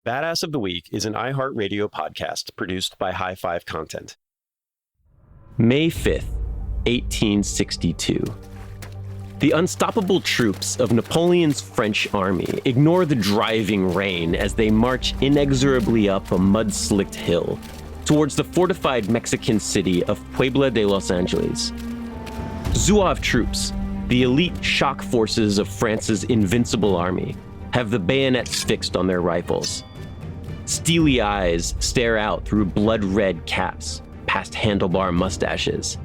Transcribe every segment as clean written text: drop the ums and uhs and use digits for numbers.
Badass of the Week is an iHeartRadio podcast produced by High Five Content. May 5th, 1862. The unstoppable troops of Napoleon's French army ignore the driving rain as they march inexorably up a mud-slicked hill towards the fortified Mexican city of Puebla de Los Angeles. Zouave troops, the elite shock forces of France's invincible army, have the bayonets fixed on their rifles. Steely eyes stare out through blood-red caps, past handlebar mustaches.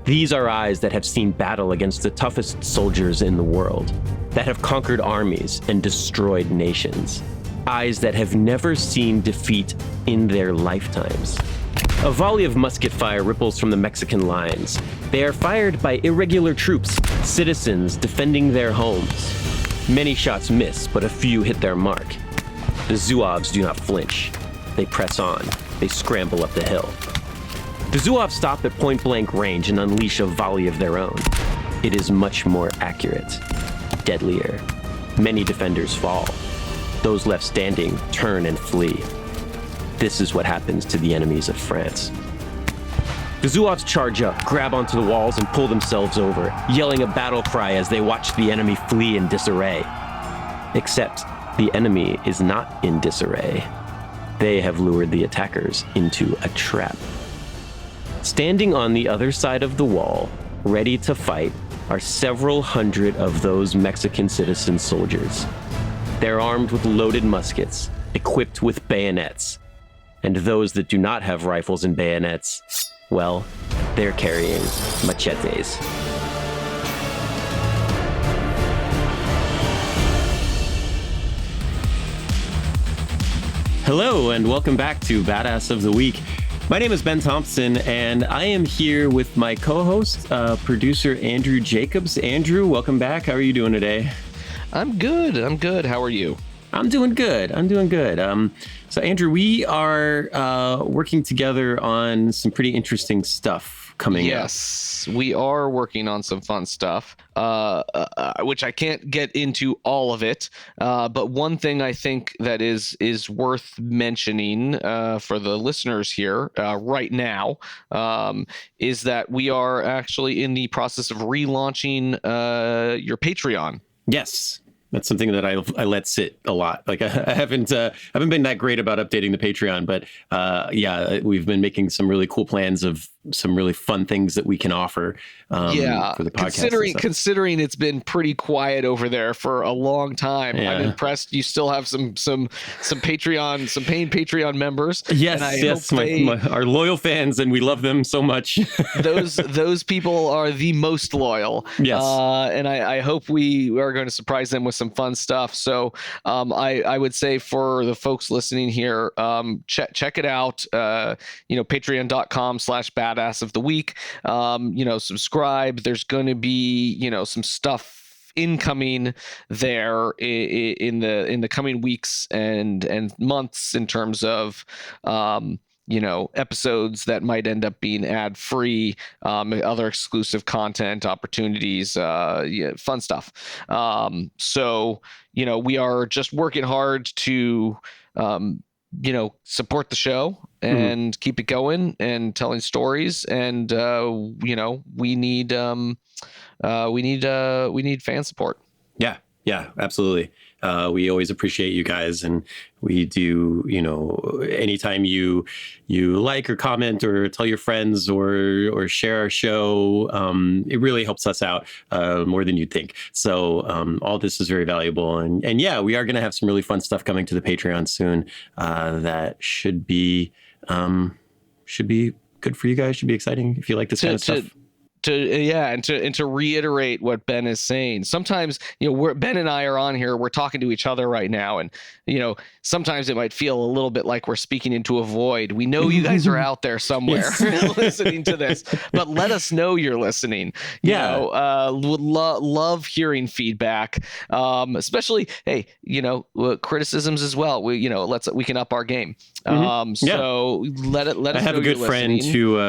These are eyes that have seen battle against the toughest soldiers in the world, that have conquered armies and destroyed nations. Eyes that have never seen defeat in their lifetimes. A volley of musket fire ripples from the Mexican lines. They are fired by irregular troops, citizens defending their homes. Many shots miss, but a few hit their mark. The Zouaves do not flinch. They press on. They scramble up the hill. The Zouaves stop at point-blank range and unleash a volley of their own. It is much more accurate, deadlier. Many defenders fall. Those left standing turn and flee. This is what happens to the enemies of France. The Zouaves charge up, grab onto the walls, and pull themselves over, yelling a battle cry as they watch the enemy flee in disarray. Except the enemy is not in disarray. They have lured the attackers into a trap. Standing on the other side of the wall, ready to fight, are several hundred of those Mexican citizen soldiers. They're armed with loaded muskets, equipped with bayonets. And those that do not have rifles and bayonets, well, they're carrying machetes. Hello, and welcome back to Badass of the Week. My name is Ben Thompson, and I am here with my co-host, producer Andrew Jacobs. Andrew, welcome back. How are you doing today? I'm good. How are you? I'm doing good. So Andrew, we are working together on some pretty interesting stuff coming up. Yes, we are working on some fun stuff, which I can't get into all of it. But one thing I think that is worth mentioning for the listeners here right now is that we are actually in the process of relaunching your Patreon. Yes. That's something that I let sit a lot. Like I haven't been that great about updating the Patreon, but we've been making some really cool plans of some really fun things that we can offer for the podcast. Considering it's been pretty quiet over there for a long time, I'm impressed. You still have some Patreon, some paying Patreon members. Yes, our loyal fans, and we love them so much. those people are the most loyal. Yes, and I hope we are going to surprise them with some fun stuff. So I would say for the folks listening here, check it out. Patreon.com/badass of the week. Subscribe. There's going to be some stuff incoming there in the coming weeks and months in terms of episodes that might end up being ad free, other exclusive content opportunities, fun stuff. So we are just working hard to support the show and keep it going and telling stories. And, we need fan support. Yeah, absolutely. We always appreciate you guys, and we do, anytime you like or comment or tell your friends or share our show, it really helps us out more than you'd think. So all this is very valuable. And we are going to have some really fun stuff coming to the Patreon soon that should be good for you guys, should be exciting if you like this kind of stuff. To reiterate what Ben is saying, sometimes Ben and I are on here, we're talking to each other right now, and sometimes it might feel a little bit like we're speaking into a void. We know you guys are out there somewhere listening to this, but let us know you're listening. Would love hearing feedback, especially criticisms as well. We can up our game. So let us know. I have a good friend who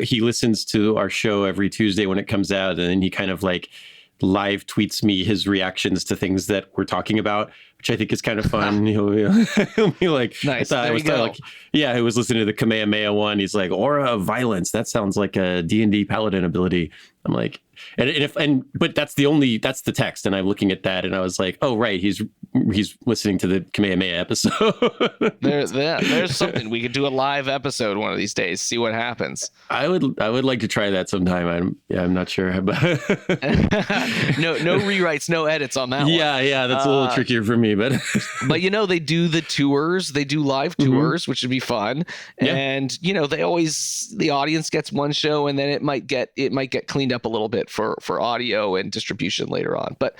he listens to our show every Tuesday when it comes out, and then he kind of live tweets me his reactions to things that we're talking about, which I think is kind of fun. He'll be like, nice. I was like, yeah, he was listening to the Kamehameha one. He's like, aura of violence. That sounds like a D&D paladin ability. I'm like, but that's the text. And I'm looking at that and I was like, oh, right. He's listening to the Kamehameha episode. There's something. We could do a live episode one of these days, see what happens. I would like to try that sometime. I'm not sure. No rewrites, no edits on that one. Yeah, that's a little trickier for me, but but they do the tours, they do live tours, which would be fun. Yeah. And the audience gets one show and then it might get cleaned up a little bit for audio and distribution later on. But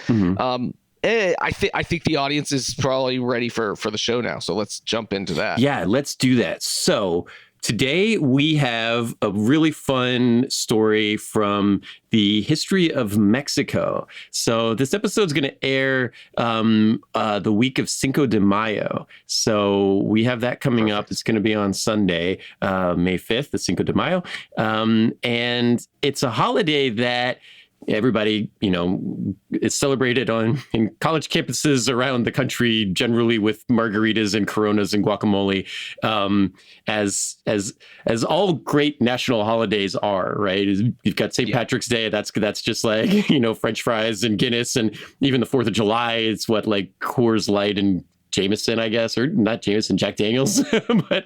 I think the audience is probably ready for the show now. So let's jump into that. Yeah, let's do that. So today we have a really fun story from the history of Mexico. So this episode is going to air the week of Cinco de Mayo. So we have that coming up. It's going to be on Sunday, May 5th, the Cinco de Mayo. And it's a holiday that everybody, it's celebrated in college campuses around the country, generally with margaritas and Coronas and guacamole, as all great national holidays are, right? You've got St. Patrick's Day. That's just like, French fries and Guinness, and even the 4th of July, it's like Coors Light and Jameson, I guess, or not Jameson, Jack Daniels, but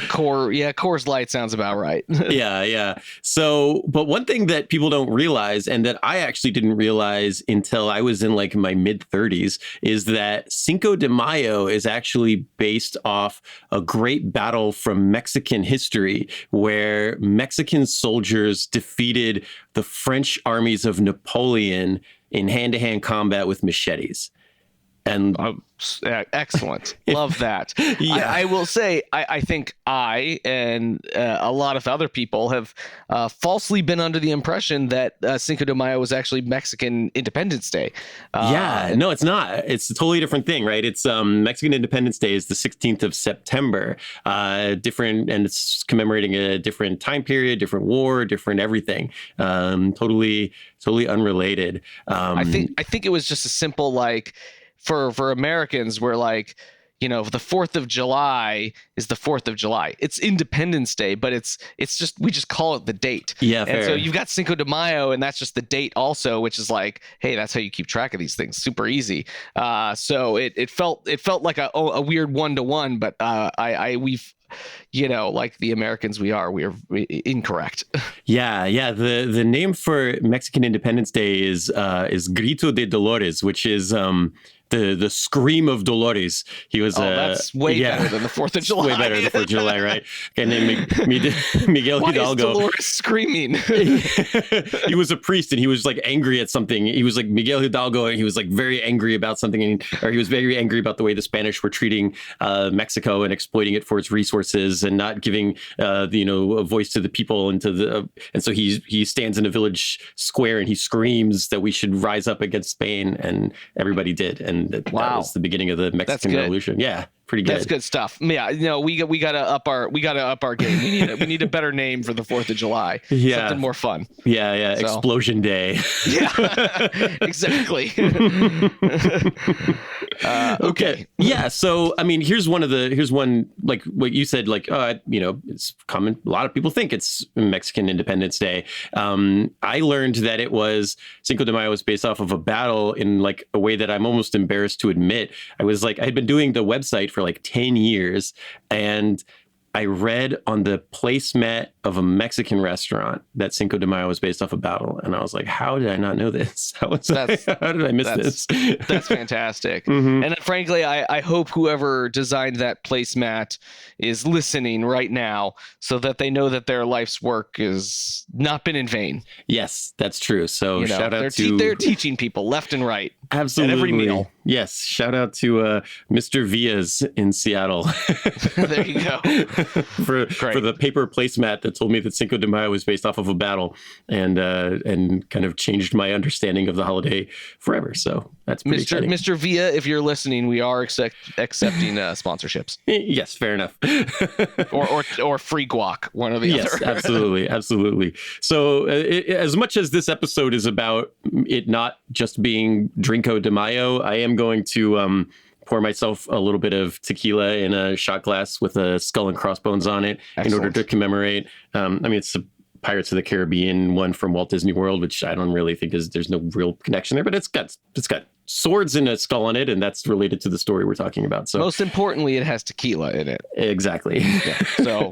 Coors Light sounds about right. yeah. So, but one thing that people don't realize, and that I actually didn't realize until I was in like my mid 30s, is that Cinco de Mayo is actually based off a great battle from Mexican history, where Mexican soldiers defeated the French armies of Napoleon in hand-to-hand combat with machetes. And excellent. Love that. Yeah. I will say, I think I and a lot of other people have falsely been under the impression that Cinco de Mayo was actually Mexican Independence Day. No, it's not. It's a totally different thing, right? It's Mexican Independence Day is the 16th of September. Different, and it's commemorating a different time period, different war, different everything. Totally unrelated. I think it was just a simple like. For Americans, we're like, the 4th of July is the 4th of July. It's Independence Day, but it's just, we just call it the date. Yeah, and so you've got Cinco de Mayo, and that's just the date also, which is like, hey, that's how you keep track of these things. Super easy. So it felt like a weird 1-to-1, but we've like the Americans we are incorrect. Yeah. The name for Mexican Independence Day is Grito de Dolores, which is the scream of Dolores. He was that's way better than the 4th of July. Way better than the 4th of July, right? A guy named Miguel Hidalgo. Why is Dolores screaming? He was a priest and he was like angry at something. He was like Miguel Hidalgo, and he was like very angry about something, or he was very angry about the way the Spanish were treating Mexico and exploiting it for its resources and not giving a voice to the people and so he stands in a village square and he screams that we should rise up against Spain, and everybody did. And that was the beginning of the Mexican Revolution. Yeah, pretty good. That's good stuff. Yeah, we gotta up our game. We need a better name for the 4th of July. Yeah, something more fun. Yeah. So. Explosion Day. Yeah, exactly. Okay. Yeah. So I mean, here's one like what you said. Like, it's common. A lot of people think it's Mexican Independence Day. I learned that it was Cinco de Mayo was based off of a battle in like a way that I'm almost embarrassed to admit. I had been doing the website for like 10 years, and I read on the placemat of a Mexican restaurant that Cinco de Mayo was based off a battle. And I was like, how did I not know this? How did I miss this? That's fantastic. Mm-hmm. And frankly, I hope whoever designed that placemat is listening right now so that they know that their life's work has not been in vain. Yes, that's true. So shout out they're teaching people left and right. Absolutely. At every meal. Yes. Shout out to Mr. Vias in Seattle. There you go. for the paper placemat that told me that Cinco de Mayo was based off of a battle, and kind of changed my understanding of the holiday forever. So that's pretty exciting. Mr. Villa, if you're listening, we are accepting sponsorships. Yes, fair enough. or free guac, one or the other. Yes, absolutely. So as much as this episode is about it not just being Drinko de Mayo, I am going to pour myself a little bit of tequila in a shot glass with a skull and crossbones on it. Excellent. In order to commemorate. It's the Pirates of the Caribbean one from Walt Disney World, which I don't really think there's no real connection there, but it's got swords and a skull on it, and that's related to the story we're talking about. So most importantly, it has tequila in it. Exactly. Yeah, so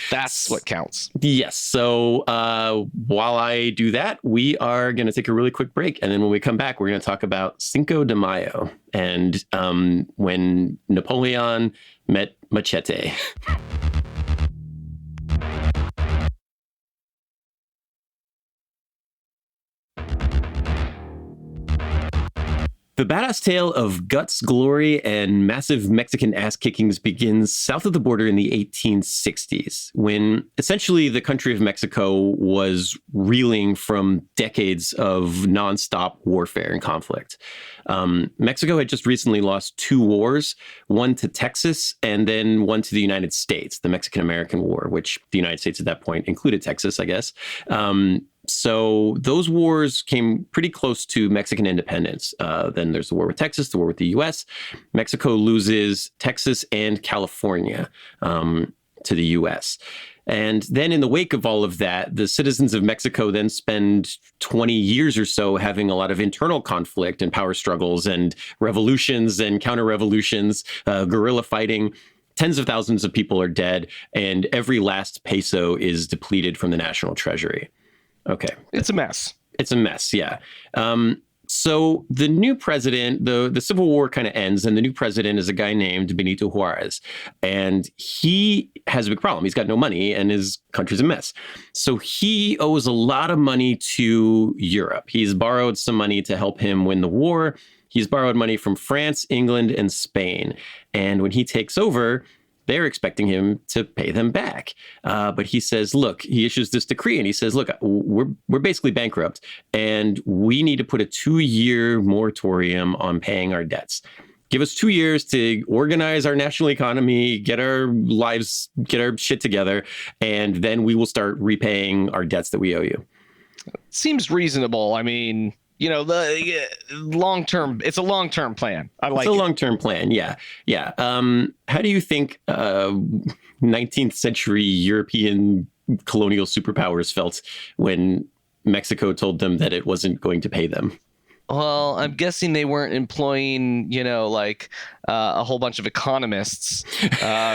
that's what counts. Yes. So while I do that, we are going to take a really quick break, and then when we come back, we're going to talk about Cinco de Mayo and when Napoleon met Machete. The badass tale of guts, glory, and massive Mexican ass-kickings begins south of the border in the 1860s, when essentially the country of Mexico was reeling from decades of nonstop warfare and conflict. Mexico had just recently lost 2 wars, one to Texas and then one to the United States, the Mexican-American War, which the United States at that point included Texas, I guess. So those wars came pretty close to Mexican independence. Then there's the war with Texas, the war with the U.S. Mexico loses Texas and California to the U.S. And then in the wake of all of that, the citizens of Mexico then spend 20 years or so having a lot of internal conflict and power struggles and revolutions and counter-revolutions, guerrilla fighting. Tens of thousands of people are dead, and every last peso is depleted from the national treasury. Okay. It's a mess. It's a mess, yeah. So the new president, the Civil War kind of ends, and the new president is a guy named Benito Juarez. And he has a big problem. He's got no money, and his country's a mess. So he owes a lot of money to Europe. He's borrowed some money to help him win the war. He's borrowed money from France, England, and Spain. And when he takes over, they're expecting him to pay them back. But he says, look, he issues this decree and he says, look, we're basically bankrupt and we need to put a 2-year moratorium on paying our debts. Give us 2 years to organize our national economy, get our shit together, and then we will start repaying our debts that we owe you. Seems reasonable. I mean, the long-term, it's a long-term plan. It's a long-term plan. Yeah. Yeah. How do you think 19th century European colonial superpowers felt when Mexico told them that it wasn't going to pay them? Well, I'm guessing they weren't employing, a whole bunch of economists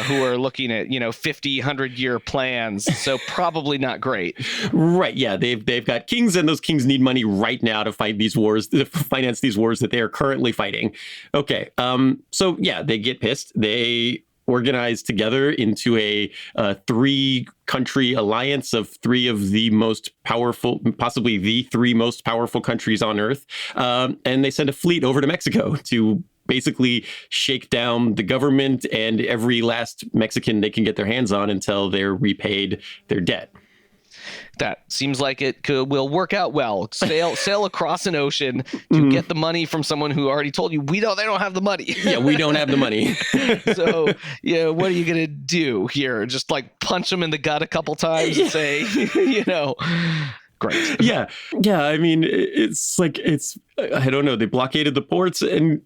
who are looking at, 50, 100-year plans. So probably not great. Right. Yeah. They've got kings, and those kings need money right now to fight these wars, to finance these wars that they are currently fighting. Okay. So, yeah, they get pissed. They organized together into a 3-country alliance of 3 of the most powerful, possibly the 3 most powerful countries on Earth. And they send a fleet over to Mexico to basically shake down the government and every last Mexican they can get their hands on until they're repaid their debt. That seems like it will work out well. Sail across an ocean to get the money from someone who already told you they don't have the money. Yeah, we don't have the money. So, what are you gonna do here? Just punch them in the gut a couple times and say, great. Yeah. I mean, it's I don't know. They blockaded the ports, and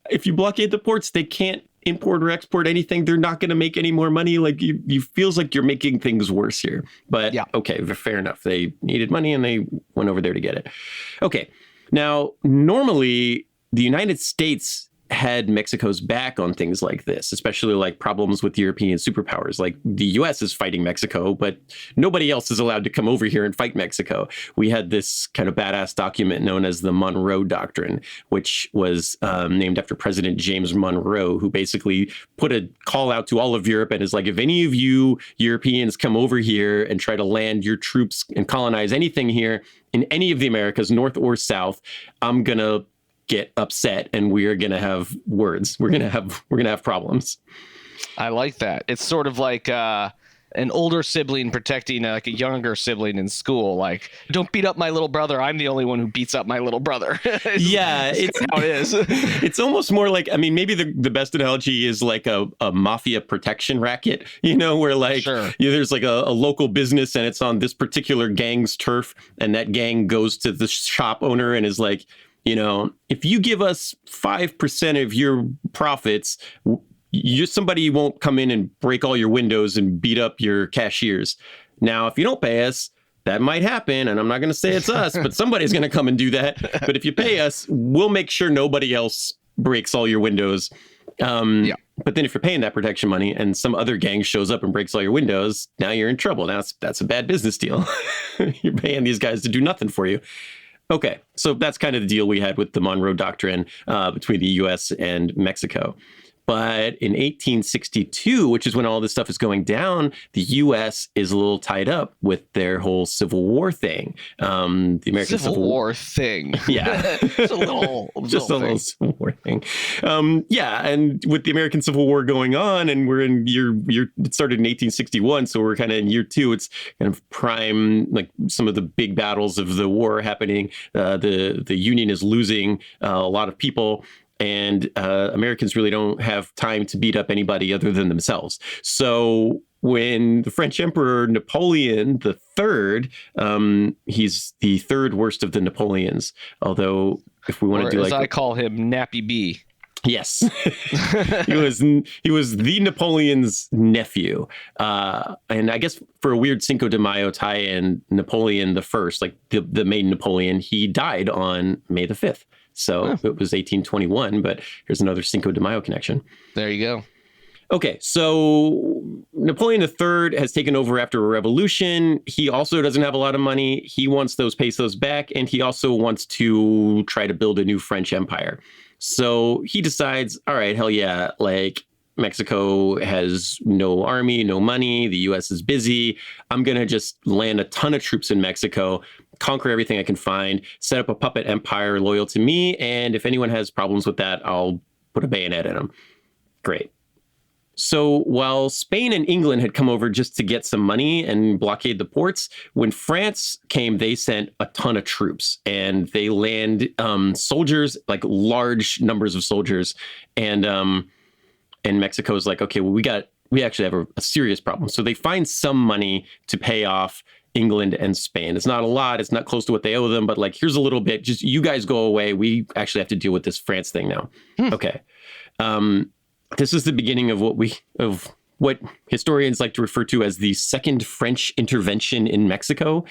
if you blockade the ports, they can't import or export anything. They're not going to make any more money. You feels like you're making things worse here. But yeah. Okay, fair enough. They needed money and they went over there to get it. Okay. Now, normally the United States had Mexico's back on things like this, especially problems with European superpowers. The US is fighting Mexico, but nobody else is allowed to come over here and fight Mexico. We had this kind of badass document known as the Monroe Doctrine, which was named after President James Monroe, who basically put a call out to all of Europe and is like, if any of you Europeans come over here and try to land your troops and colonize anything here in any of the Americas, North or South, I'm going to get upset and we're going to have words. We're going to have problems. I like that. It's sort of like an older sibling protecting like a younger sibling in school. Like, don't beat up my little brother. I'm the only one who beats up my little brother. It's how it is. It's almost more like, I mean, maybe the best analogy is like a mafia protection racket, where like Sure. there's like a local business and it's on this particular gang's turf, and that gang goes to the shop owner and is like, if you give us 5% of your profits, somebody won't come in and break all your windows and beat up your cashiers. Now, if you don't pay us, that might happen. And I'm not going to say it's us, but somebody's going to come and do that. But if you pay us, we'll make sure nobody else breaks all your windows. Yeah. But then if you're paying that protection money and some other gang shows up and breaks all your windows, now you're in trouble. Now that's a bad business deal. You're paying these guys to do nothing for you. Okay, so that's kind of the deal we had with the Monroe Doctrine between the U.S. and Mexico. But in 1862, which is when all this stuff is going down, the U.S. is a little tied up with their whole Civil War thing. The American Civil War thing. Yeah. Just a little Civil War thing. Yeah, and with the American Civil War going on, and we're in it started in 1861, so we're kind of in year 2. It's kind of prime, like some of the big battles of the war happening. The Union is losing a lot of people. And Americans really don't have time to beat up anybody other than themselves. So when the French Emperor Napoleon III, he's the third worst of the Napoleons. Although, if we want to do as I call him, Nappy B. Yes, he was the Napoleon's nephew, and I guess for a weird Cinco de Mayo tie-in, Napoleon I, like the main Napoleon, he died on May the 5th. So It was 1821, but here's another Cinco de Mayo connection. There you go. Okay, so Napoleon III has taken over after a revolution. He also doesn't have a lot of money. He wants those pesos back, and he also wants to try to build a new French empire. So he decides, all right, hell yeah, like Mexico has no army, no money. The U.S. is busy. I'm going to just land a ton of troops in Mexico, conquer everything I can find, set up a puppet empire loyal to me. And if anyone has problems with that, I'll put a bayonet in them. Great. So while Spain and England had come over just to get some money and blockade the ports, when France came, they sent a ton of troops and they land soldiers, like large numbers of soldiers. And Mexico's like, okay, well, we actually have a serious problem. So they find some money to pay off England and Spain. It's not a lot. It's not close to what they owe them, but like, here's a little bit. Just you guys go away. We actually have to deal with this France thing now. Okay. This is the beginning of what historians like to refer to as the Second French Intervention in Mexico.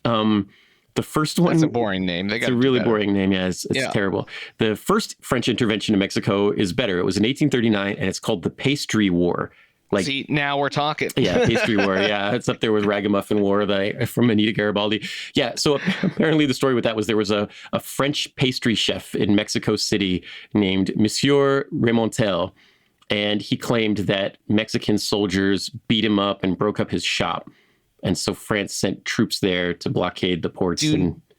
The first one... That's a boring name. It's a really boring name. Yeah, it's terrible. The first French intervention in Mexico is better. It was in 1839, and it's called the Pastry War. Like, see, now we're talking. Yeah, Pastry War. Yeah, it's up there with Ragamuffin War from Anita Garibaldi. Yeah, so apparently the story with that was there was a French pastry chef in Mexico City named Monsieur Remontel, and he claimed that Mexican soldiers beat him up and broke up his shop. And so France sent troops there to blockade the ports.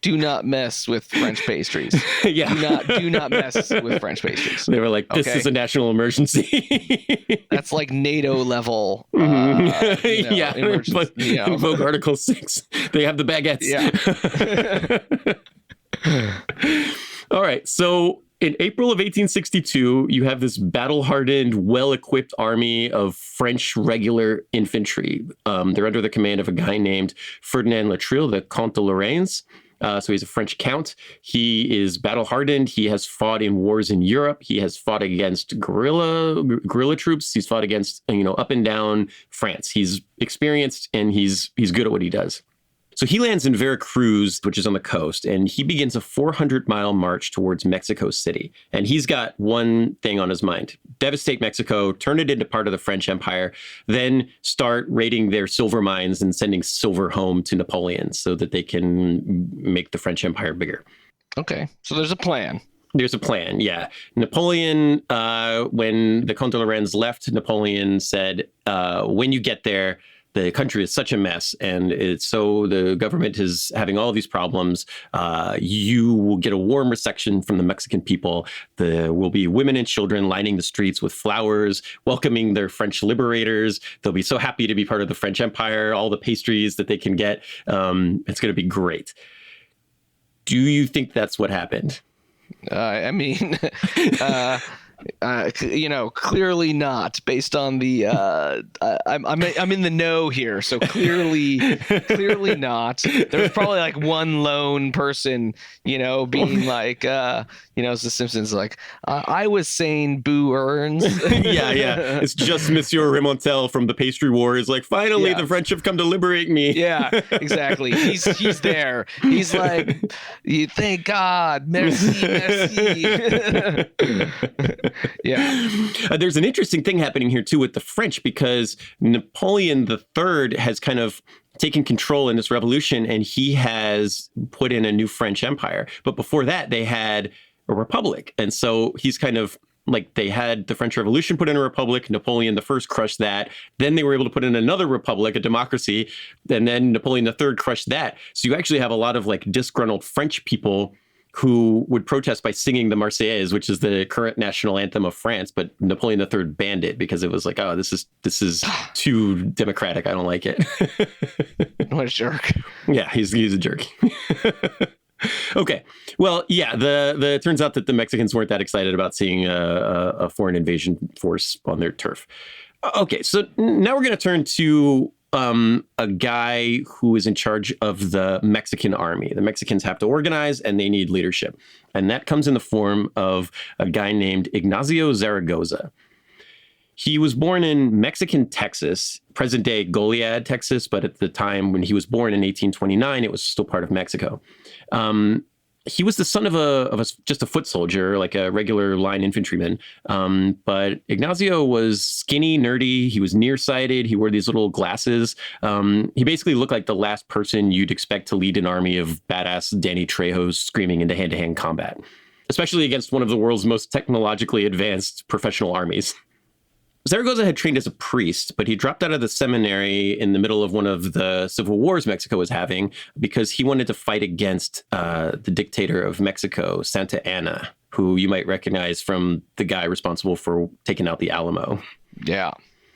Do not mess with French pastries. Yeah. Do not mess with French pastries. They were like, this is a national emergency. That's like NATO level. Yeah. Invoke Article 6. They have the baguettes. Yeah. All right. So in April of 1862, you have this battle-hardened, well-equipped army of French regular infantry. They're under the command of a guy named Ferdinand Latreille, the Comte de Lorraine. So he's a French count. He is battle-hardened. He has fought in wars in Europe. He has fought against guerrilla troops. He's fought against, up and down France. He's experienced and he's good at what he does. So he lands in Veracruz, which is on the coast, and he begins a 400-mile march towards Mexico City. And he's got one thing on his mind: devastate Mexico, turn it into part of the French Empire, then start raiding their silver mines and sending silver home to Napoleon so that they can make the French Empire bigger. Okay, so there's a plan. There's a plan, yeah. Napoleon, when the Comte de Lorraine left, Napoleon said, when you get there, the country is such a mess, and the government is having all these problems. You will get a warm reception from the Mexican people. There will be women and children lining the streets with flowers, welcoming their French liberators. They'll be so happy to be part of the French Empire, all the pastries that they can get. It's going to be great. Do you think that's what happened? I mean, clearly not, based on the I'm in the know here, so clearly not. There's probably like one lone person, being like, as the Simpsons, like, I was saying Boo Earns. yeah. It's just Monsieur Remontel from the Pastry War is like, finally, the French have come to liberate me. Yeah, exactly. He's there. He's like, you thank God, merci. Yeah. There's an interesting thing happening here, too, with the French, because Napoleon III has kind of taken control in this revolution, and he has put in a new French empire. But before that, they had a republic. And so he's kind of like, they had the French Revolution put in a republic. Napoleon I crushed that. Then they were able to put in another republic, a democracy. And then Napoleon III crushed that. So you actually have a lot of like disgruntled French people who would protest by singing the Marseillaise, which is the current national anthem of France. But Napoleon III banned it because it was like, oh, this is too democratic. I don't like it. What a jerk. Yeah, he's a jerk. Okay. Well, yeah, the turns out that the Mexicans weren't that excited about seeing a foreign invasion force on their turf. Okay, so now we're going to turn to a guy who is in charge of the Mexican army. The Mexicans have to organize and they need leadership. And that comes in the form of a guy named Ignacio Zaragoza. He was born in Mexican Texas, present-day Goliad, Texas, but at the time when he was born in 1829, it was still part of Mexico. He was the son of just a foot soldier, like a regular line infantryman. But Ignacio was skinny, nerdy. He was nearsighted. He wore these little glasses. He basically looked like the last person you'd expect to lead an army of badass Danny Trejos screaming into hand-to-hand combat, especially against one of the world's most technologically advanced professional armies. Zaragoza had trained as a priest, but he dropped out of the seminary in the middle of one of the civil wars Mexico was having because he wanted to fight against the dictator of Mexico, Santa Anna, who you might recognize from the guy responsible for taking out the Alamo. Yeah,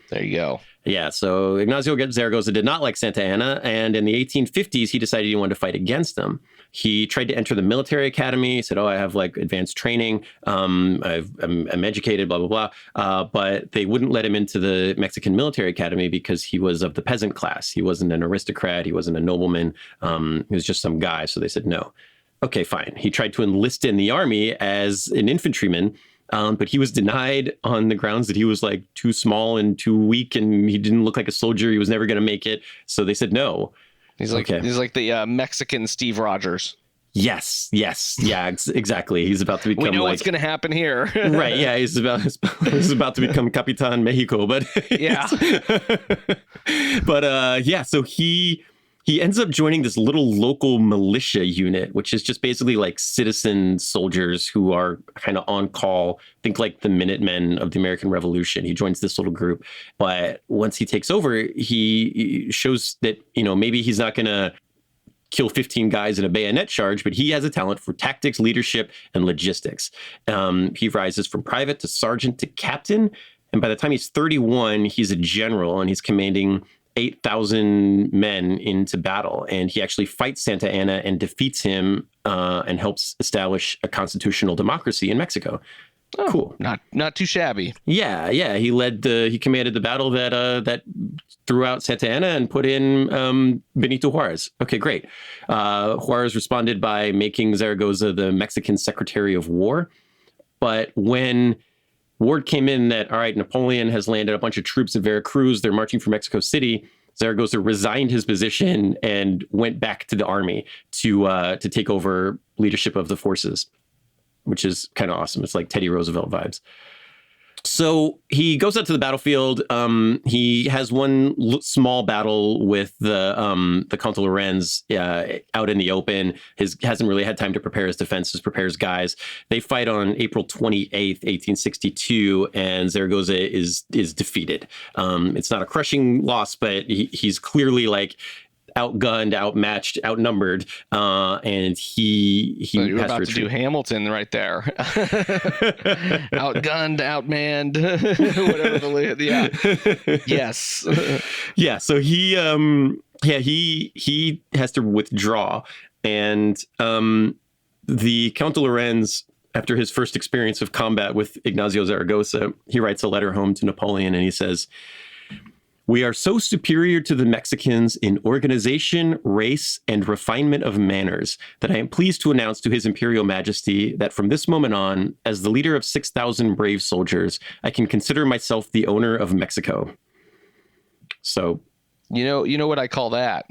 there you go. Yeah, so Ignacio Zaragoza did not like Santa Anna, and in the 1850s, he decided he wanted to fight against him. He tried to enter the military academy. He said, I have like advanced training. I'm educated, blah, blah, blah. But they wouldn't let him into the Mexican military academy because he was of the peasant class. He wasn't an aristocrat. He wasn't a nobleman. He was just some guy. So they said, no. Okay, fine. He tried to enlist in the army as an infantryman. But he was denied on the grounds that he was like too small and too weak, and he didn't look like a soldier. He was never going to make it. So they said no. He's like the Mexican Steve Rogers. Yes. Yeah, exactly. He's about to become. We know what's going to happen here. Right. Yeah. He's about to become Capitan Mexico. But yeah. But yeah. So he ends up joining this little local militia unit, which is just basically like citizen soldiers who are kind of on call. Think like the Minutemen of the American Revolution. He joins this little group. But once he takes over, he shows that, maybe he's not going to kill 15 guys in a bayonet charge, but he has a talent for tactics, leadership, and logistics. He rises from private to sergeant to captain. And by the time he's 31, he's a general and he's commanding 8,000 men into battle. And he actually fights Santa Anna and defeats him and helps establish a constitutional democracy in Mexico. Oh, cool. Not too shabby. Yeah. He commanded the battle that threw out Santa Anna and put in Benito Juarez. Okay, great. Juarez responded by making Zaragoza the Mexican Secretary of War. But when word came in that, all right, Napoleon has landed a bunch of troops in Veracruz, they're marching for Mexico City, Zaragoza resigned his position and went back to the army to take over leadership of the forces, which is kind of awesome. It's like Teddy Roosevelt vibes. So he goes out to the battlefield. He has one small battle with the Count de Lorraine out in the open. Hasn't really had time to prepare his defenses, prepare his guys. They fight on April 28th, 1862, and Zaragoza is defeated. It's not a crushing loss, but he's clearly like outgunned, outmatched, outnumbered, and he so you're about to do Hamilton right there. Outgunned, outmanned, whatever the yes. Yeah, so he has to withdraw, and the Count de Lorraine, after his first experience of combat with Ignacio Zaragoza, he writes a letter home to Napoleon, and he says, "We are so superior to the Mexicans in organization, race, and refinement of manners that I am pleased to announce to His Imperial Majesty that from this moment on, as the leader of 6,000 brave soldiers, I can consider myself the owner of Mexico." So, you know what I call that?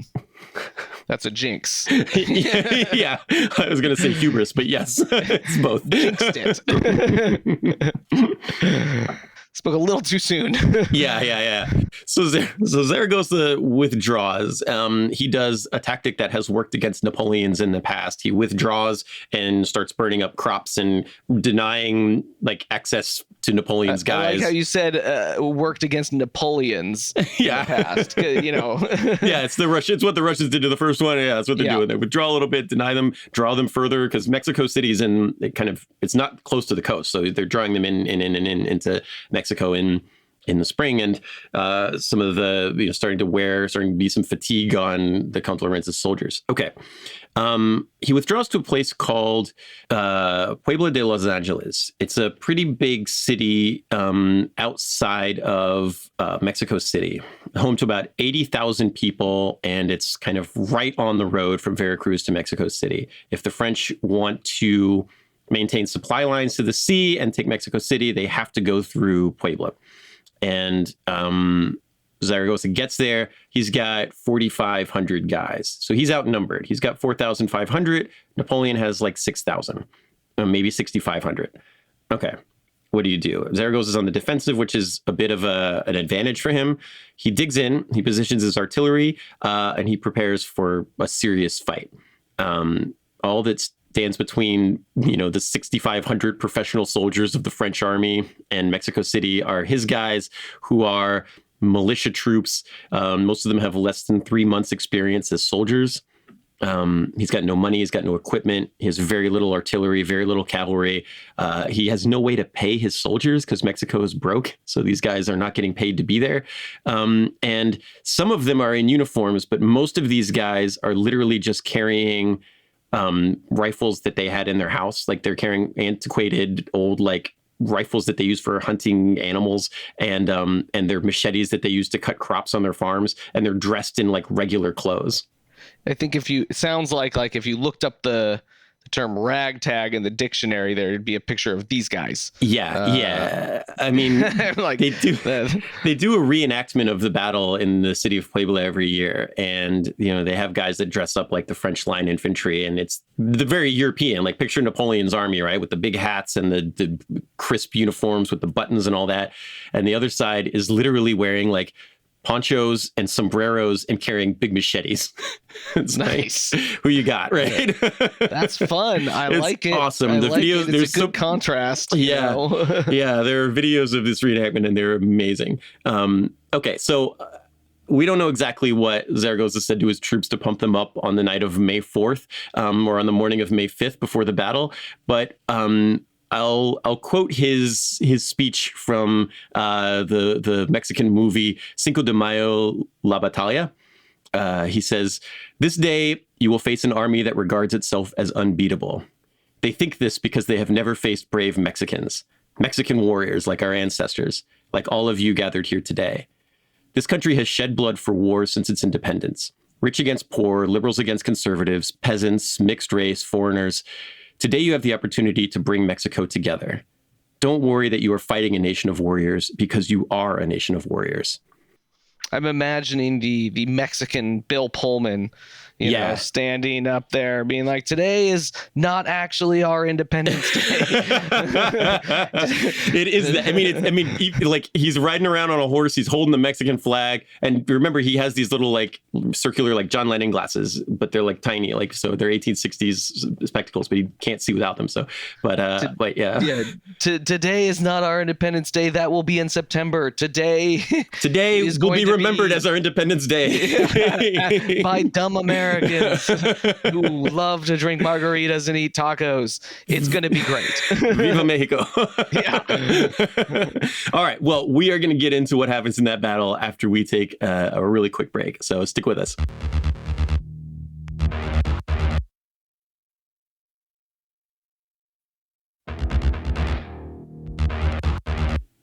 That's a jinx. Yeah, I was going to say hubris, but yes, it's both. Jinxed it. Spoke a little too soon. Yeah. So Zaragoza withdraws. He does a tactic that has worked against Napoleon's in the past. He withdraws and starts burning up crops and denying like access to Napoleon's guys. I like how you said worked against Napoleon's in the past. Yeah, it's what the Russians did to the first one. Yeah, that's what they're doing. They withdraw a little bit, deny them, draw them further, because Mexico City's it's not close to the coast, so they're drawing them into Mexico in the spring, and some of the starting to be some fatigue on the Count de Lorenzo's soldiers. Okay. He withdraws to a place called Puebla de Los Angeles. It's a pretty big city outside of Mexico City, home to about 80,000 people, and it's kind of right on the road from Veracruz to Mexico City. If the French want to maintain supply lines to the sea and take Mexico City, they have to go through Puebla. And Zaragoza gets there. He's got 4,500 guys. So he's outnumbered. He's got 4,500. Napoleon has like 6,000, maybe 6,500. Okay. What do? Zaragoza's on the defensive, which is a bit of an advantage for him. He digs in, he positions his artillery, and he prepares for a serious fight. All that stands between, the 6,500 professional soldiers of the French army and Mexico City are his guys, who are militia troops. Most of them have less than 3 months experience as soldiers. He's got no money. He's got no equipment. He has very little artillery, very little cavalry. He has no way to pay his soldiers because Mexico is broke. So these guys are not getting paid to be there. And some of them are in uniforms, but most of these guys are literally just carrying rifles that they had in their house. Like they're carrying antiquated old rifles that they use for hunting animals, and their machetes that they use to cut crops on their farms, and they're dressed in regular clothes. I think it sounds like if you looked up the term ragtag in the dictionary, there'd be a picture of these guys. Yeah. I mean, they do a reenactment of the battle in the city of Puebla every year, and they have guys that dress up like the French line infantry, and it's the very European, picture Napoleon's army, right, with the big hats and the crisp uniforms with the buttons and all that, and the other side is literally wearing ponchos and sombreros and carrying big machetes. It's nice. Who you got, right? That's fun. I like it. Awesome. The videos, there's a good contrast. Yeah. Yeah. There are videos of this reenactment and they're amazing. Okay. So we don't know exactly what Zaragoza said to his troops to pump them up on the night of May 4th, or on the morning of May 5th before the battle. But, I'll quote his speech from the Mexican movie Cinco de Mayo, La Batalla. He says, "This day you will face an army that regards itself as unbeatable. They think this because they have never faced brave Mexicans, Mexican warriors like our ancestors, like all of you gathered here today. This country has shed blood for war since its independence. Rich against poor, liberals against conservatives, peasants, mixed race, foreigners. Today you have the opportunity to bring Mexico together. Don't worry that you are fighting a nation of warriors, because you are a nation of warriors." I'm imagining the Mexican Bill Pullman, you know, standing up there being like, today is not actually our Independence Day. It is. Like he's riding around on a horse. He's holding the Mexican flag. And remember, he has these little like circular, like John Lennon glasses, but they're like tiny, like, so they're 1860s spectacles, but he can't see without them. So, but yeah. Today is not our Independence Day. That will be in September. Today will be remembered as our Independence Day by dumb Americans who love to drink margaritas and eat tacos. It's going to be great. Viva Mexico. All right. Well, we are going to get into what happens in that battle after we take a really quick break. So stick with us.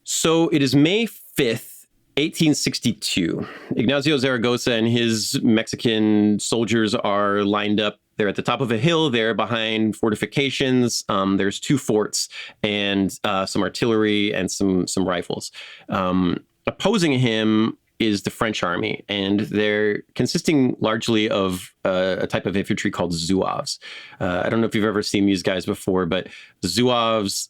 So it is May 5th. 1862. Ignacio Zaragoza and his Mexican soldiers are lined up. They're at the top of a hill. They're behind fortifications. There's 2 forts and some artillery and some rifles. Opposing him is the French army, and they're consisting largely of a type of infantry called Zouaves. I don't know if you've ever seen these guys before, but the Zouaves,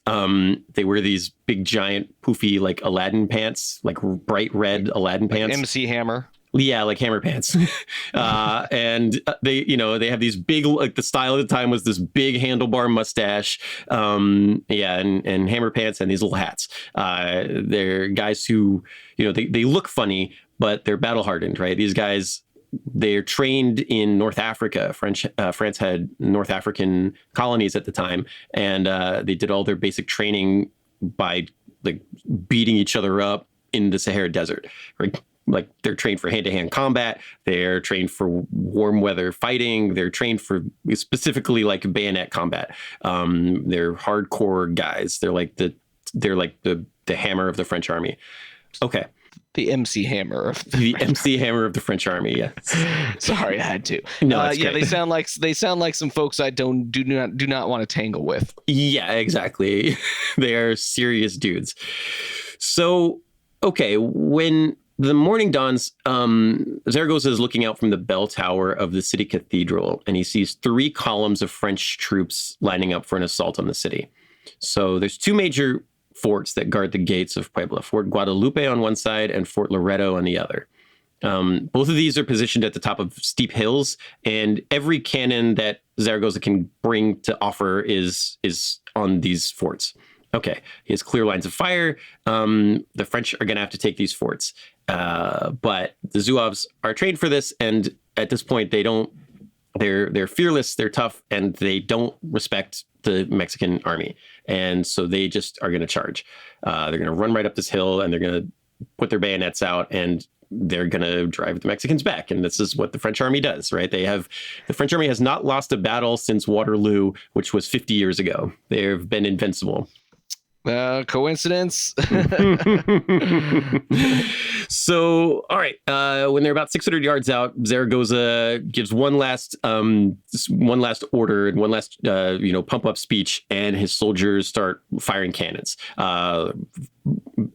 they wear these big, giant, poofy, like Aladdin pants, like bright red Aladdin pants. Like MC Hammer. Yeah, like hammer pants. And they have these big, like the style at the time was this big handlebar mustache. And hammer pants and these little hats. They're guys who, they look funny, but they're battle hardened, right? These guys, they're trained in North Africa. France had North African colonies at the time, and they did all their basic training by like beating each other up in the Sahara Desert, right? Like they're trained for hand-to-hand combat. They're trained for warm weather fighting. They're trained for specifically like bayonet combat. They're hardcore guys. They're like the hammer of the French army. Okay. The MC Hammer. The MC Hammer of the French army. Yeah. Sorry, I had to. No, it's great. They sound like some folks I do not want to tangle with. Yeah, exactly. They are serious dudes. So, okay, when the morning dawns, Zaragoza is looking out from the bell tower of the city cathedral, and he sees 3 columns of French troops lining up for an assault on the city. So there's 2 major forts that guard the gates of Puebla, Fort Guadalupe on one side and Fort Loreto on the other. Both of these are positioned at the top of steep hills, and every cannon that Zaragoza can bring to offer is on these forts. Okay, he has clear lines of fire. The French are going to have to take these forts. But the Zouaves are trained for this, and at this point, they're fearless, they're tough, and they don't respect the Mexican army. And so they just are going to charge. They're going to run right up this hill, and they're going to put their bayonets out, and they're going to drive the Mexicans back. And this is what the French army does, right? The French army has not lost a battle since Waterloo, which was 50 years ago. They've been invincible. Coincidence? So, all right. When they're about 600 yards out, Zaragoza gives one last order and one last, pump up speech, and his soldiers start firing cannons.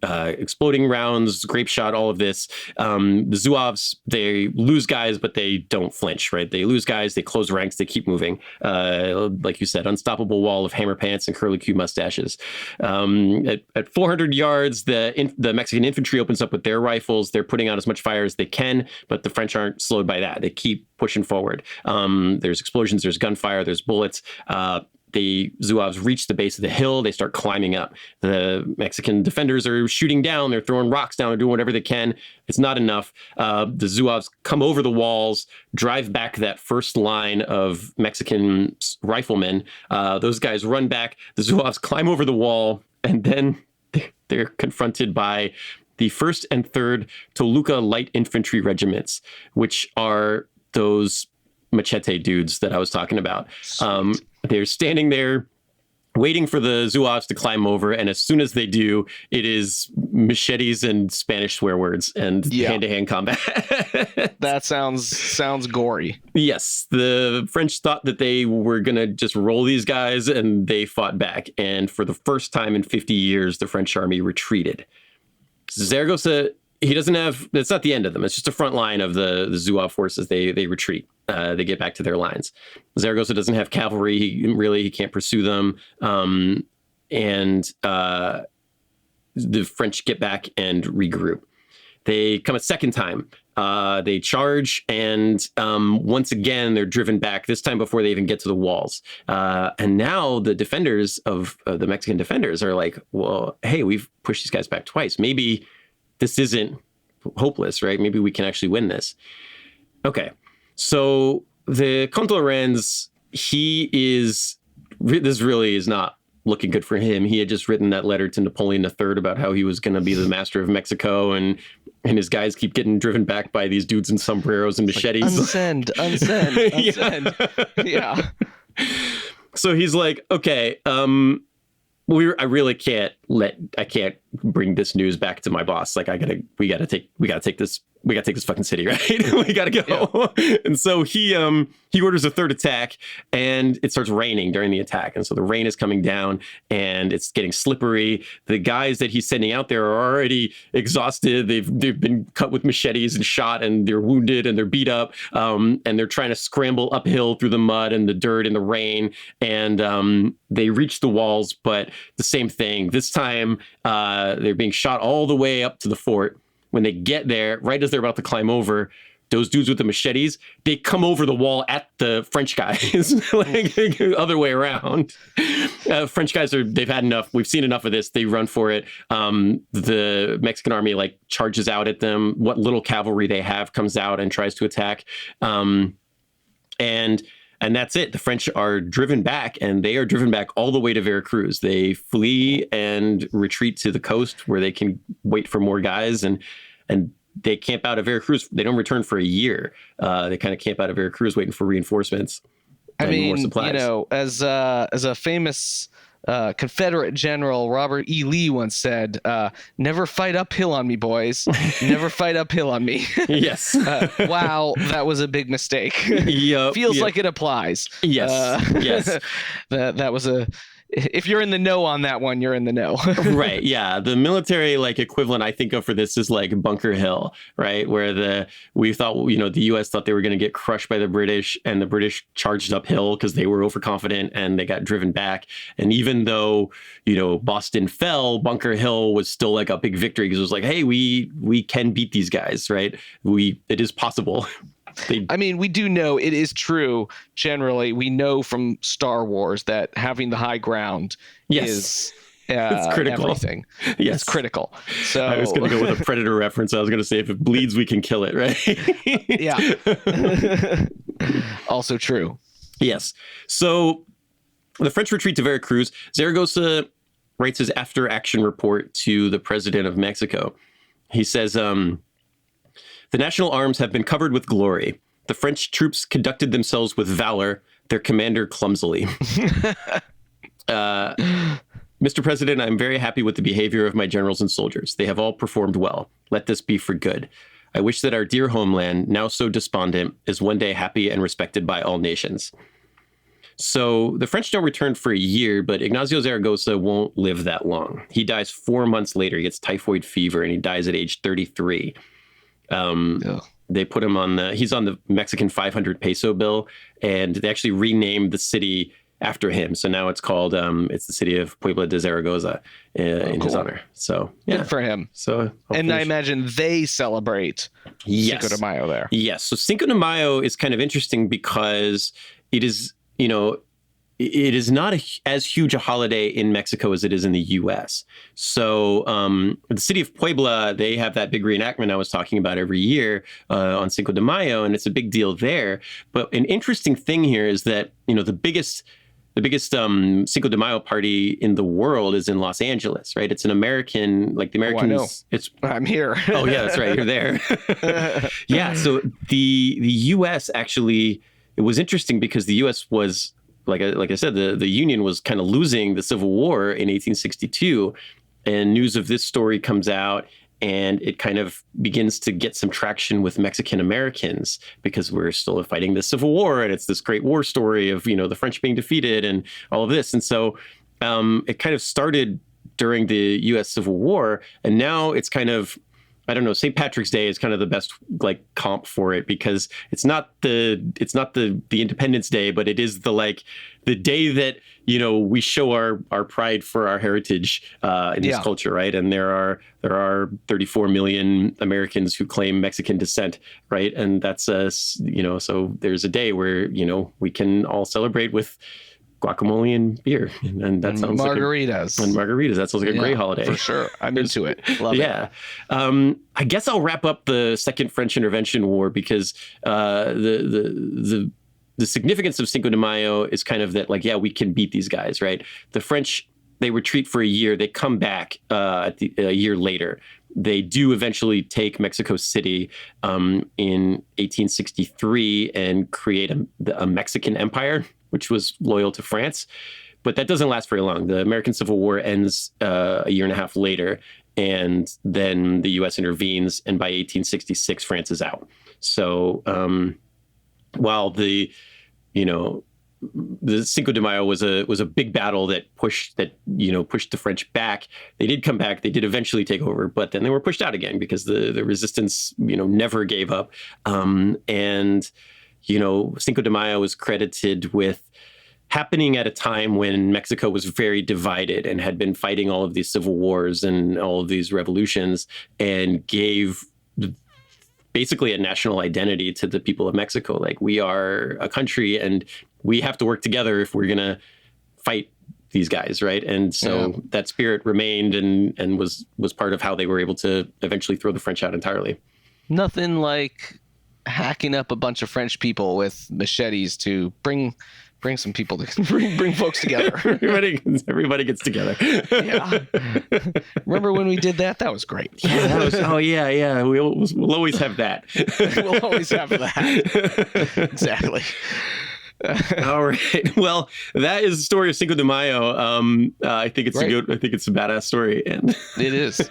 Exploding rounds, grape shot, all of this. The Zouaves, they lose guys, but they don't flinch, right? They lose guys, they close ranks, they keep moving. Like you said, unstoppable wall of hammer pants and curly Q mustaches. At 400 yards, the Mexican infantry opens up with their rifles. They're putting out as much fire as they can, but the French aren't slowed by that. They keep pushing forward. There's explosions, there's gunfire, there's bullets. The Zouaves reach the base of the hill. They start climbing up. The Mexican defenders are shooting down. They're throwing rocks down. They're doing whatever they can. It's not enough. The Zouaves come over the walls, drive back that first line of Mexican riflemen. Those guys run back. The Zouaves climb over the wall, and then they're confronted by the 1st and 3rd Toluca Light Infantry Regiments, which are those machete dudes that I was talking about. They're standing there waiting for the Zouaves to climb over, and as soon as they do, it is machetes and Spanish swear words and hand-to-hand combat. That sounds gory. Yes, the French thought that they were going to just roll these guys, and they fought back. And for the first time in 50 years, the French army retreated. Zaragoza, he doesn't have, it's not the end of them. It's just a front line of the Zouave forces. They retreat. they get back to their lines. Zaragoza doesn't have cavalry. He can't pursue them. And the French get back and regroup. They come a second time. They charge, and once again, they're driven back, this time before they even get to the walls. And now the defenders of the Mexican defenders are like, well, hey, we've pushed these guys back twice. Maybe this isn't hopeless, right? Maybe we can actually win this. Okay. So the Comte de Lorenz, this really is not looking good for him. He had just written that letter to Napoleon III about how he was going to be the master of Mexico, and his guys keep getting driven back by these dudes in sombreros and machetes. Unsend. Yeah. So he's like, okay, I can't bring this news back to my boss. Like, we gotta take this fucking city, right? We gotta go. Yeah. And so he orders a third attack, and it starts raining during the attack. And so the rain is coming down, and it's getting slippery. The guys that he's sending out there are already exhausted. They've been cut with machetes and shot, and they're wounded and they're beat up. And they're trying to scramble uphill through the mud and the dirt and the rain. And they reach the walls, but the same thing. This time, they're being shot all the way up to the fort. When they get there, right as they're about to climb over, those dudes with the machetes, they come over the wall at the French guys, like other way around. French guys they've had enough. We've seen enough of this. They run for it. The Mexican army charges out at them. What little cavalry they have comes out and tries to attack. And that's it. The French are driven back, and they are driven back all the way to Veracruz. They flee and retreat to the coast where they can wait for more guys, and they camp out of Veracruz. They don't return for a year. They kind of camp out of Veracruz waiting for reinforcements and more supplies. As a famous Confederate General Robert E. Lee once said, never fight uphill on me, boys. Never fight uphill on me. Yes. Wow, that was a big mistake. Feels like it applies. Yes. Yes. That was if you're in the know on that one, you're in the know. Right. Yeah. The military equivalent I think of for this is Bunker Hill, right? Where we thought, the U.S. thought they were going to get crushed by the British, and the British charged uphill because they were overconfident and they got driven back. And even though, Boston fell, Bunker Hill was still a big victory because it was hey, we can beat these guys, right? It is possible. We do know it is true. Generally, we know from Star Wars that having the high ground is it's critical. Everything. Yes, it's critical. So I was going to go with a Predator reference. I was going to say, if it bleeds, we can kill it, right? Yeah. Also true. Yes. So the French retreat to Veracruz. Zaragoza writes his after-action report to the president of Mexico. He says, the national arms have been covered with glory. The French troops conducted themselves with valor, their commander clumsily. Mr. President, I'm very happy with the behavior of my generals and soldiers. They have all performed well. Let this be for good. I wish that our dear homeland, now so despondent, is one day happy and respected by all nations. So the French don't return for a year, but Ignacio Zaragoza won't live that long. He dies 4 months later. He gets typhoid fever, and he dies at age 33. They put him he's on the Mexican 500 peso bill, and they actually renamed the city after him. So now it's called, it's the city of Puebla de Zaragoza in his honor. So yeah. Good for him. So I imagine they celebrate Cinco de Mayo there. Yes. So Cinco de Mayo is kind of interesting because it is, it is not as huge a holiday in Mexico as it is in the U.S. So the city of Puebla, they have that big reenactment I was talking about every year on Cinco de Mayo, and it's a big deal there. But an interesting thing here is that, the biggest Cinco de Mayo party in the world is in Los Angeles, right? It's an American, the Americans. I'm here. Oh yeah, that's right. You're there. Yeah. So the U.S. actually, it was interesting because the U.S. was, like I said, the Union was kind of losing the Civil War in 1862, and news of this story comes out, and it kind of begins to get some traction with Mexican Americans because we're still fighting the Civil War, and it's this great war story of, the French being defeated and all of this. And so it kind of started during the U.S. Civil War, and now it's kind of I don't know, St. Patrick's Day is kind of the best like comp for it, because it's not the Independence Day, but it is the day that, we show our pride for our heritage in this culture, right? And there are 34 million Americans who claim Mexican descent, right? And that's so there's a day where we can all celebrate with guacamole and beer, and that sounds margaritas. Like margaritas. That sounds like a great holiday for sure. I'm into it. Love it. I guess I'll wrap up the Second French Intervention War, because the significance of Cinco de Mayo is kind of that, we can beat these guys, right? The French, they retreat for a year. They come back a year later. They do eventually take Mexico City in 1863 and create a Mexican empire, which was loyal to France. But that doesn't last very long. The American Civil War ends a year and a half later, and then the U.S. intervenes, and by 1866, France is out. So while the Cinco de Mayo was a big battle that pushed the French back. They did come back. They did eventually take over, but then they were pushed out again because the resistance never gave up. Cinco de Mayo is credited with happening at a time when Mexico was very divided and had been fighting all of these civil wars and all of these revolutions, and gave basically a national identity to the people of Mexico. Like, we are a country and we have to work together if we're going to fight these guys, right? And so that spirit remained and was part of how they were able to eventually throw the French out entirely. Nothing like hacking up a bunch of French people with machetes to bring some people to bring folks together. Everybody gets together. Yeah. Remember when we did that? That was great. Yeah, we'll always have that. We'll always have that. Exactly. All right. Well, that is the story of Cinco de Mayo. I think it's a badass story, and it is.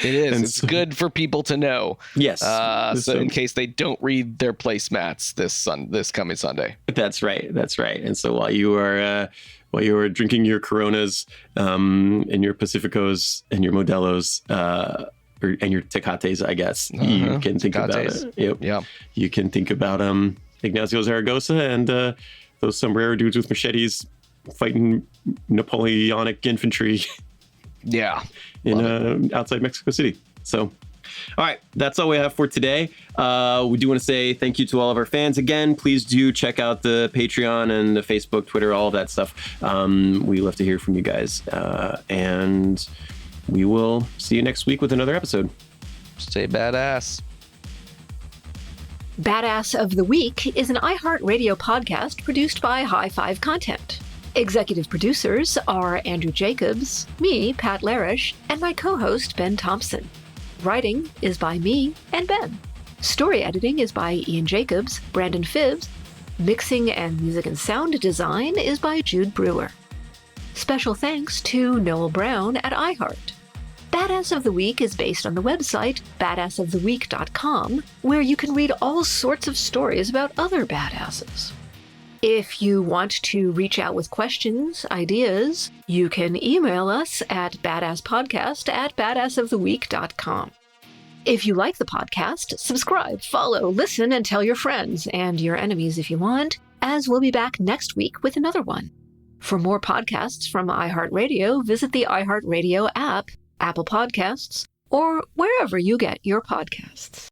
It is. It's good for people to know. Yes. So in case they don't read their placemats this coming Sunday. That's right. And so while you are drinking your Coronas, and your Pacificos and your Modelos, and your Tecates, I guess, you can think about it. Yep. Yeah. You can think about Ignacio Zaragoza and those sombrero dudes with machetes fighting Napoleonic infantry. Yeah. In outside Mexico City. So, all right, that's all we have for today. We do want to say thank you to all of our fans. Again, please do check out the Patreon and the Facebook, Twitter, all of that stuff. We love to hear from you guys. And we will see you next week with another episode. Stay badass. Badass of the Week is an iHeartRadio podcast produced by High Five Content. Executive producers are Andrew Jacobs, me, Pat Larish, and my co-host, Ben Thompson. Writing is by me and Ben. Story editing is by Ian Jacobs, Brandon Phibbs. Mixing and music and sound design is by Jude Brewer. Special thanks to Noel Brown at iHeart. Badass of the Week is based on the website badassoftheweek.com, where you can read all sorts of stories about other badasses. If you want to reach out with questions, ideas, you can email us at badasspodcast@badassoftheweek.com. If you like the podcast, subscribe, follow, listen, and tell your friends and your enemies if you want, as we'll be back next week with another one. For more podcasts from iHeartRadio, visit the iHeartRadio app, Apple Podcasts, or wherever you get your podcasts.